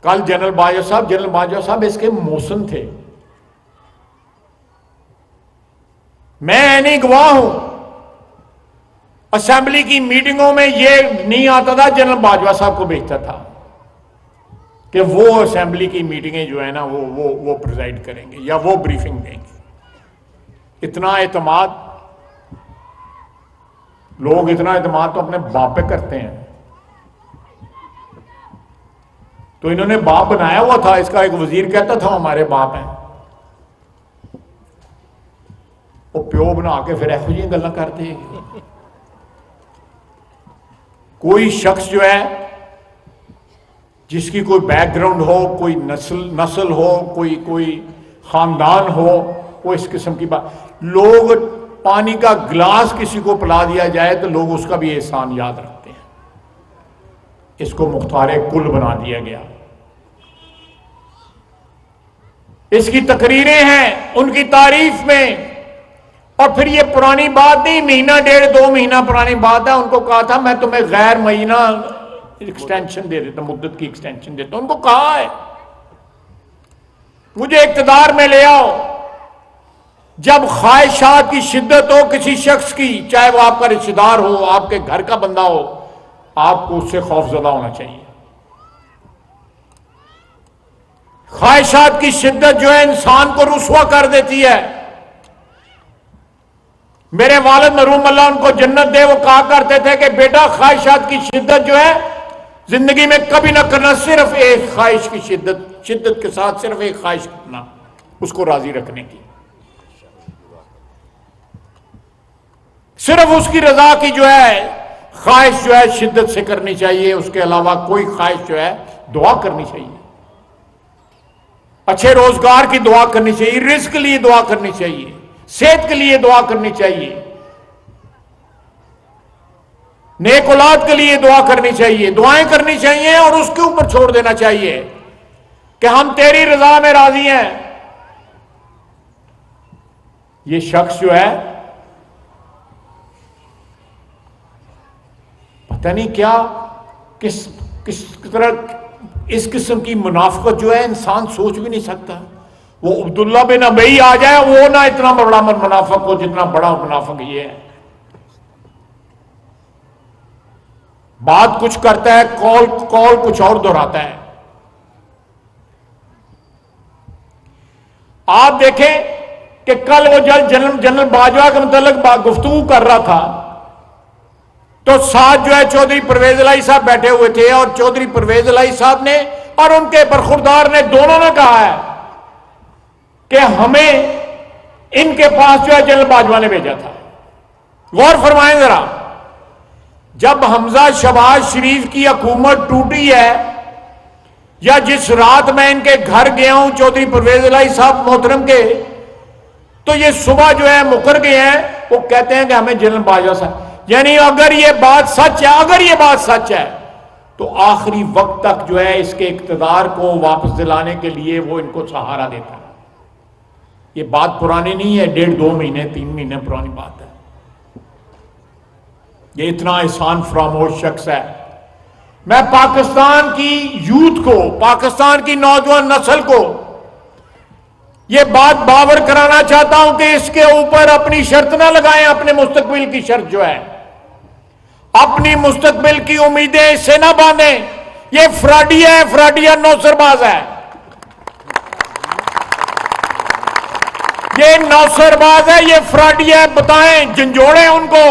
کل جنرل باجوہ صاحب اس کے موسن تھے، میں عینی گواہ ہوں، اسمبلی کی میٹنگوں میں یہ نہیں آتا تھا، جنرل باجوہ صاحب کو بھیجتا تھا کہ وہ اسمبلی کی میٹنگیں جو ہے نا وہ پریزائڈ کریں گے یا وہ بریفنگ دیں گے۔ اتنا اعتماد، لوگ اتنا اعتماد تو اپنے باپ پہ کرتے ہیں، تو انہوں نے باپ بنایا ہوا تھا، اس کا ایک وزیر کہتا تھا ہمارے باپ ہیں، وہ پیو بنا کے پھر ایسو جی گلاں کرتے ہیں۔ کوئی شخص جو ہے جس کی کوئی بیک گراؤنڈ ہو، کوئی نسل ہو، کوئی خاندان ہو، وہ اس قسم کی بات، لوگ پانی کا گلاس کسی کو پلا دیا جائے تو لوگ اس کا بھی احسان یاد رکھتے ہیں۔ اس کو مختار کل بنا دیا گیا۔ اس کی تقریریں ہیں ان کی تعریف میں، اور پھر یہ پرانی بات نہیں، مہینہ ڈیڑھ 2 مہینہ پرانی بات ہے، ان کو کہا تھا میں تمہیں غیر مہینہ ایکسٹینشن دے دیتا، مدت کی ایکسٹینشن دیتا، ان کو کہا ہے مجھے اقتدار میں لے آؤ۔ جب خواہشات کی شدت ہو کسی شخص کی، چاہے وہ آپ کا رشتہ دار ہو، آپ کے گھر کا بندہ ہو، آپ کو اس سے خوف زدہ ہونا چاہیے۔ خواہشات کی شدت جو ہے انسان کو رسوا کر دیتی ہے۔ میرے والد مرحوم اللہ ان کو جنت دے، وہ کہا کرتے تھے کہ بیٹا خواہشات کی شدت جو ہے زندگی میں کبھی نہ کرنا، صرف ایک خواہش کی شدت کے ساتھ صرف ایک خواہش کرنا، اس کو راضی رکھنے کی، صرف اس کی رضا کی جو ہے خواہش جو ہے شدت سے کرنی چاہیے، اس کے علاوہ کوئی خواہش جو ہے دعا کرنی چاہیے، اچھے روزگار کی دعا کرنی چاہیے، رزق کے لیے دعا کرنی چاہیے، صحت کے لیے دعا کرنی چاہیے، نیک اولاد کے لیے دعا کرنی چاہیے، دعائیں کرنی چاہیے، اور اس کے اوپر چھوڑ دینا چاہیے کہ ہم تیری رضا میں راضی ہیں۔ یہ شخص جو ہے پتہ نہیں کیا کس طرح اس قسم کی منافقت جو ہے انسان سوچ بھی نہیں سکتا۔ وہ عبداللہ بن ابی آ جائے، وہ نہ اتنا بڑا منافق ہو جتنا بڑا منافق یہ ہے۔ بات کچھ کرتا ہے، کال کچھ اور دہراتا ہے۔ آپ دیکھیں کہ کل وہ جنرل باجوہ کے متعلق گفتگو کر رہا تھا، تو ساتھ جو ہے چودھری پرویز الہی صاحب بیٹھے ہوئے تھے، اور چودھری پرویز الہی صاحب نے اور ان کے برخوردار نے دونوں نے کہا ہے کہ ہمیں ان کے پاس جو ہے جنرل باجوہ نے بھیجا تھا۔ غور فرمائیں ذرا، جب حمزہ شہباز شریف کی حکومت ٹوٹی ہے، یا جس رات میں ان کے گھر گیا ہوں چودھری پرویز الہی صاحب محترم کے، تو یہ صبح جو ہے مکر گئے ہیں، وہ کہتے ہیں کہ ہمیں جنرل باجوہ صاحب، یعنی اگر یہ بات سچ ہے تو آخری وقت تک جو ہے اس کے اقتدار کو واپس دلانے کے لیے وہ ان کو سہارا دیتا ہے۔ یہ بات پرانی نہیں ہے، 1.5 مہینے 3 مہینے پرانی بات ہے۔ یہ اتنا احسان فراموش شخص ہے۔ میں پاکستان کی یوتھ کو، پاکستان کی نوجوان نسل کو یہ بات باور کرانا چاہتا ہوں کہ اس کے اوپر اپنی شرط نہ لگائیں، اپنے مستقبل کی شرط جو ہے، اپنی مستقبل کی امیدیں اس سے نہ باندھیں۔ یہ فراڈیا نوسر باز ہے، یہ نوسر باز ہے، یہ فراڈیا، بتائیں، جھنجھوڑیں ان کو۔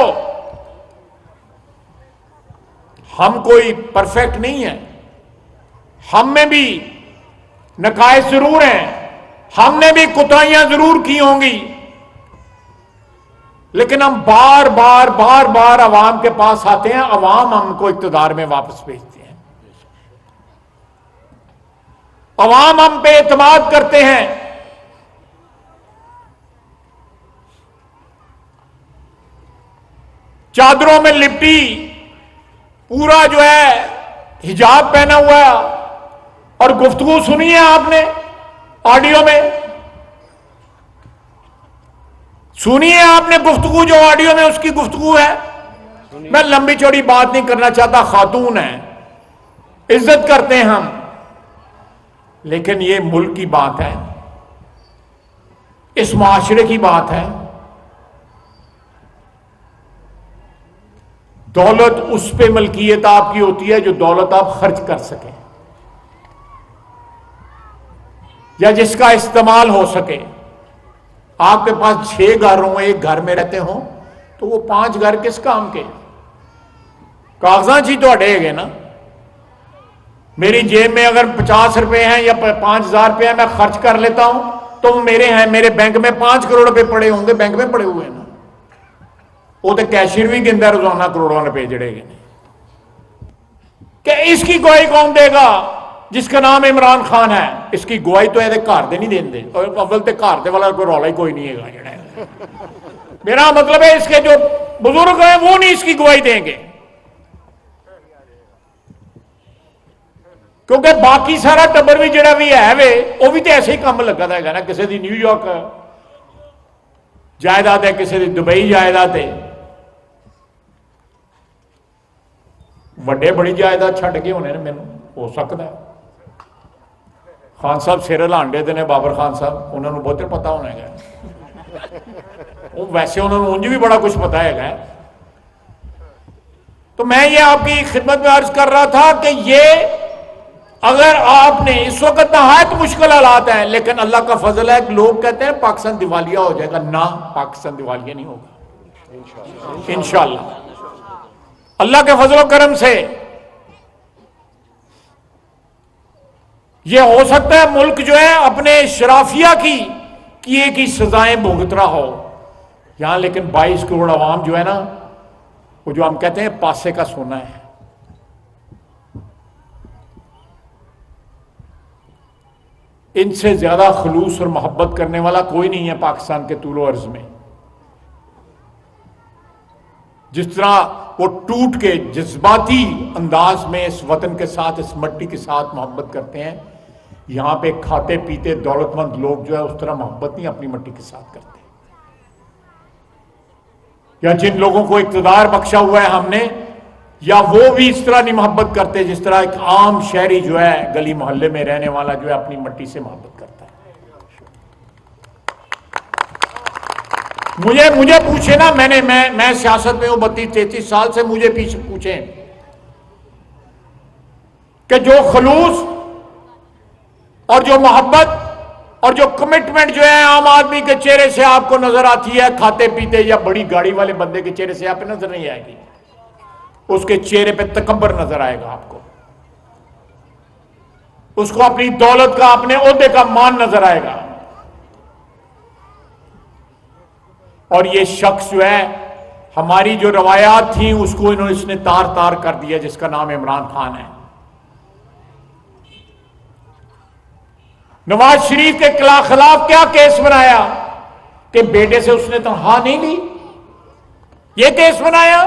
ہم کوئی پرفیکٹ نہیں ہے، ہم میں بھی نقائص ضرور ہیں، ہم نے بھی کوتاہیاں ضرور کی ہوں گی، لیکن ہم بار بار عوام کے پاس آتے ہیں، عوام ہم کو اقتدار میں واپس بھیجتے ہیں، عوام ہم پہ اعتماد کرتے ہیں۔ چادروں میں لپٹی، پورا جو ہے حجاب پہنا ہوا، اور گفتگو سنی ہے آپ نے آڈیو میں، سنی ہے آپ نے گفتگو، جو آڈیو میں اس کی گفتگو ہے۔ میں لمبی چوڑی بات نہیں کرنا چاہتا، خاتون ہے، عزت کرتے ہیں ہم، لیکن یہ ملک کی بات ہے، اس معاشرے کی بات ہے. دولت اس پہ ملکیت آپ کی ہوتی ہے جو دولت آپ خرچ کر سکیں یا جس کا استعمال ہو سکے. آپ کے پاس 6 گھر ہوں، ایک گھر میں رہتے ہوں تو وہ 5 گھر کس کام کے؟ کاغذاں چی تو اڑے گے نا. میری جیب میں اگر 50 روپے ہیں یا 5000 روپے ہیں، میں خرچ کر لیتا ہوں تو وہ میرے ہیں. میرے بینک میں 5 کروڑ روپے پڑے ہوں گے، بینک میں پڑے ہوئے ہیں نا. وہ تو کیشیئر بھی گندا روزانہ کروڑوں روپے جڑے گئے کہ اس کی گواہی کون دے گا جس کا نام عمران خان ہے؟ اس کی گواہی تو یہ گھر دے نہیں دیں دے، اور اول تے گھر دے والا کوئی رولا ہی کوئی نہیں ہے جڑا ہے. میرا مطلب ہے اس کے جو بزرگ ہیں وہ نہیں اس کی گواہی دیں گے، کیونکہ باقی سارا ٹبر بھی جڑا بھی ہے وہ بھی تو ایسے ہی کام لگا رہے گا نا. کسی دی نیو یارک جائیداد ہے، کسی دی دبئی جائیداد ہے. وڈے بڑی جائیداد چھڈ کے ہونے نے، مینوں ہو سکتا ہے. خان صاحب سر ہلانڈے دے نے، بابر خان صاحب، انہوں نے بہت پتا ہونا ہے. وہ ویسے انہوں نے انج بھی بڑا کچھ پتا ہے. تو میں یہ آپ کی خدمت میں عرض کر رہا تھا کہ یہ اگر آپ نے اس وقت نہایت مشکل حالات ہیں، لیکن اللہ کا فضل ہے کہ لوگ کہتے ہیں پاکستان دیوالیہ ہو جائے گا. نہ، پاکستان دیوالیہ نہیں ہوگا انشاءاللہ. اللہ کے فضل و کرم سے یہ ہو سکتا ہے ملک جو ہے اپنے شرافیہ کی کیے کی سزائیں بھگت رہا ہو یہاں، لیکن 22 کروڑ عوام جو ہے نا، وہ جو ہم کہتے ہیں پاسے کا سونا ہے. ان سے زیادہ خلوص اور محبت کرنے والا کوئی نہیں ہے پاکستان کے طول و عرض میں. جس طرح وہ ٹوٹ کے جذباتی انداز میں اس وطن کے ساتھ، اس مٹی کے ساتھ محبت کرتے ہیں، یہاں پہ کھاتے پیتے دولت مند لوگ جو ہے اس طرح محبت نہیں اپنی مٹی کے ساتھ کرتے. یا جن لوگوں کو اقتدار بخشا ہوا ہے ہم نے، یا وہ بھی اس طرح نہیں محبت کرتے جس طرح ایک عام شہری جو ہے گلی محلے میں رہنے والا جو ہے اپنی مٹی سے محبت کرتا ہے. مجھے پوچھے نا، میں سیاست میں ہوں 32-33 سال سے، مجھے پوچھیں کہ جو خلوص اور جو محبت اور جو کمٹمنٹ جو ہے عام آدمی کے چہرے سے آپ کو نظر آتی ہے کھاتے پیتے یا بڑی گاڑی والے بندے کے چہرے سے آپ کو نظر نہیں آئے گی. اس کے چہرے پہ تکبر نظر آئے گا آپ کو، اس کو اپنی دولت کا، اپنے عہدے کا مان نظر آئے گا. اور یہ شخص جو ہے ہماری جو روایات تھیں اس کو اس نے تار تار کر دیا، جس کا نام عمران خان ہے. نواز شریف کے خلاف کیا کیس بنایا کہ بیٹے سے اس نے تنخواہ نہیں لی، یہ کیس بنایا.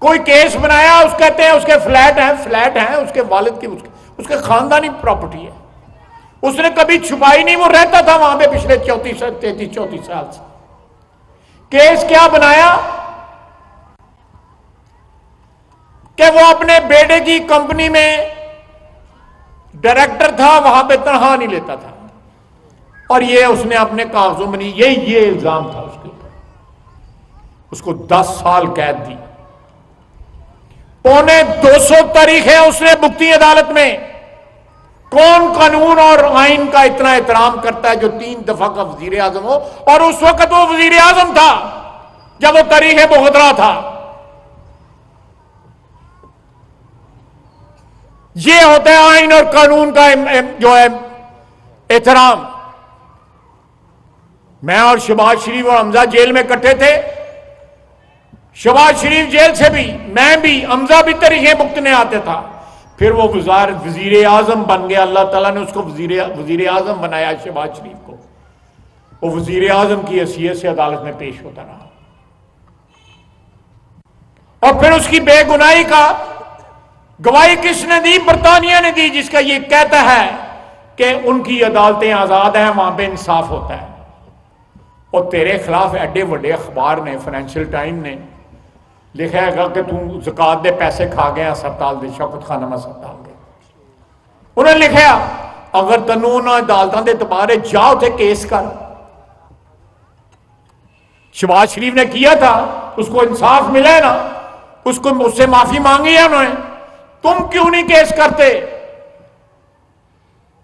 کوئی کیس بنایا، اس کہتے ہیں اس کے فلیٹ ہیں اس کے والد کی، اس کے خاندانی پراپرٹی ہے، اس نے کبھی چھپائی نہیں، وہ رہتا تھا وہاں پہ پچھلے 33-34 سال سے. کیس کیا بنایا کہ وہ اپنے بیٹے کی کمپنی میں ڈائریکٹر تھا، وہاں پہ تنخواہ نہیں لیتا تھا، اور یہ اس نے اپنے کاغذوں میں نہیں، یہ الزام تھا اس کے اوپر. اس کو 10 سال قید دی. 250 تاریخیں اس نے بھگتی عدالت میں. کون قانون اور آئین کا اتنا احترام کرتا ہے جو 3 دفعہ کا وزیر اعظم ہو، اور اس وقت وہ وزیر اعظم تھا جب وہ تاریخیں بھگت رہا تھا. یہ ہوتا ہے آئین اور قانون کا جو ہے احترام. میں اور شہباز شریف اور حمزہ جیل میں اکٹھے تھے. شہباز شریف جیل سے بھی، میں بھی، حمزہ بھی تاریخیں بھگتنے آتے تھا. پھر وہ وزیر اعظم بن گیا. اللہ تعالیٰ نے اس کو وزیر اعظم بنایا شہباز شریف کو. وہ وزیر اعظم کی حیثیت سے عدالت میں پیش ہوتا رہا، اور پھر اس کی بے گناہی کا گواہی کس نے دی؟ برطانیہ نے دی، جس کا یہ کہتا ہے کہ ان کی عدالتیں آزاد ہیں، وہاں پہ انصاف ہوتا ہے. اور تیرے خلاف ایڈے وڈے اخبار نے، فائنینشیل ٹائم نے لکھا ہے گا کہ تم زکات دے پیسے کھا گئے ہسپتال دے، شوکت خانم ہسپتال دے. انہوں نے لکھا اگر تنوں انہوں عدالتوں کے اعتبار ہے جا اتنے کیس کر. شہباز شریف نے کیا تھا, اس کو انصاف ملا ہے نا, اس سے معافی مانگی ہے انہوں نے. تم کیوں نہیں کیس کرتے؟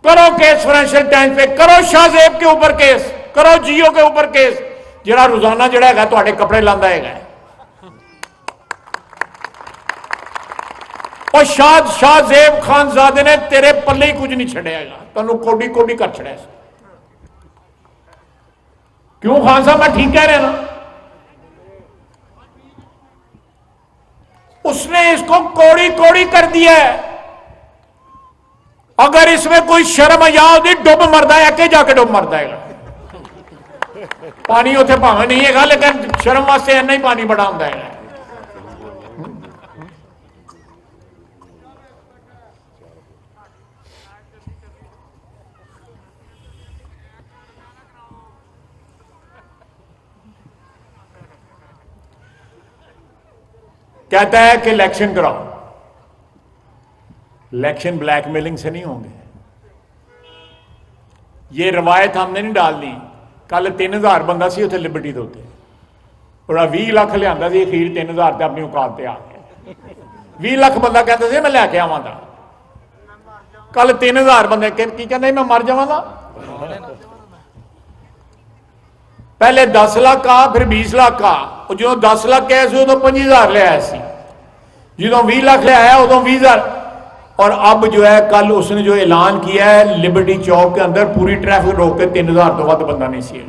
کرو کیس فائنینشیل ٹائمز پہ, کرو شاہ زیب کے اوپر کیس, کرو جیو کے اوپر کیس, جڑا روزانہ جڑا ہے تھوڑے کپڑے لاندا ہے. اور شاہ زیب خان زادے نے تیرے پلے ہی کچھ نہیں چھڑیا گا, تنوں کوڈی کوڈی کر چھڑیا. کیوں خان صاحب, میں ٹھیک کہہ رہا نا؟ اس نے اس کو کوڑی کوڑی کر دیا ہے. اگر اس میں کوئی شرم حیا ہوتی ڈب مردا ہے, کہ جا کے ڈب مردا ہے. پانی اتنے بھاوے نہیں ہے گا, لیکن شرم واسطے اینا ہی پانی بڑا ہوتا ہے. کہتا ہے کہ الیکشن کراؤ. الیکشن بلیک میلنگ سے نہیں ہوں گے. یہ روایت ہم نے نہیں ڈالنی. کل 3000 بندہ سی اتنے لبرٹی دے اتنے, اور 20 لاکھ لیا سی اخیر 3000 تے اپنی اوقات تے آ گیا. 20 لاکھ بندہ کہتا سی میں لے کے آواں گا. کل 3000 بندے کی کہتے میں مر جاواں گا. پہلے 10 لاکھ آ, پھر 20 لاکھ آ. جو 10 لاکھ کہے سی ادو 25,000 لے آیا سی, جدو 20 لاکھ لے آیا ادو 20,000. اور اب جو ہے کل اس نے جو اعلان کیا ہے لبرٹی چوک کے اندر پوری ٹریفک روک کے 3000 تو ود بندہ نہیں سی.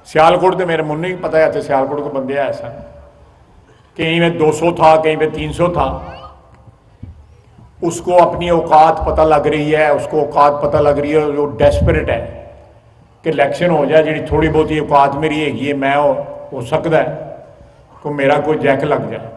سیالکوٹ تو میرے منہ نہیں پتا ہے, سیالکوٹ کو بندے آئے سن, کہیں میں 200 تھا, کہیں میں 300 تھا. اس کو اپنی اوقات پتہ لگ رہی ہے, اس کو اوقات پتہ لگ رہی ہے, جو ڈیسپریٹ ہے کہ الیکشن ہو جائے, جی تھوڑی بہت اوقات میری ہے, میں ہو سکتا ہے کو میرا کوئی جیک لگ جائے.